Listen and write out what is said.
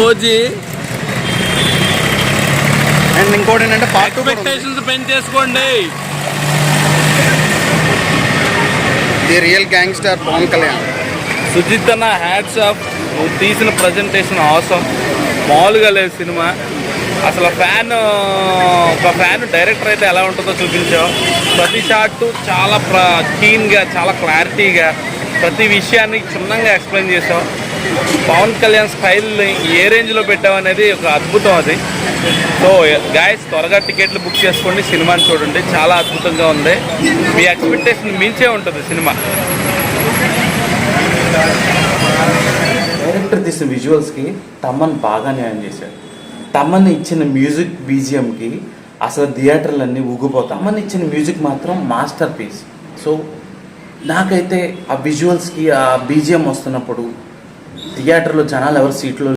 OG and ఇంకోటి ఏంటంటే expectations పెంచేసుకోండి. The real gangster Pawan Kalyan. Sujith అన్న హ్యాట్స్ ఆఫ్, నువ్వు తీసిన ప్రజెంటేషన్ అవసరం, మామూలుగా లేదు సినిమా. అసలు ఒక ఫ్యాన్ డైరెక్టర్ అయితే ఎలా ఉంటుందో చూపించావు. ప్రతి షాట్ చాలా క్లీన్గా, చాలా క్లారిటీగా, ప్రతి విషయాన్ని క్షుణ్ణంగా ఎక్స్ప్లెయిన్ చేసావు. పవన్ కళ్యాణ్ స్టైల్ని ఏ రేంజ్లో పెట్టావు అనేది ఒక అద్భుతం అది. సో గాయస్, త్వరగా టికెట్లు బుక్ చేసుకోండి, సినిమాని చూడండి, చాలా అద్భుతంగా ఉంది. మీ ఎక్స్పెక్టేషన్ మించే ఉంటుంది సినిమా. డైరెక్టర్ తీసిన విజువల్స్కి తమన్ బాగా న్యాయం చేశాడు. తమన్ ఇచ్చిన మ్యూజిక్ బీజిఎంకి అసలు థియేటర్లన్నీ ఊగిపోతాం. తమన్ ఇచ్చిన మ్యూజిక్ మాత్రం మాస్టర్ పీస్. సో నాకైతే ఆ విజువల్స్కి ఆ బీజిఎం వస్తున్నప్పుడు థియేటర్లో జనాలు ఎవరు సీట్లో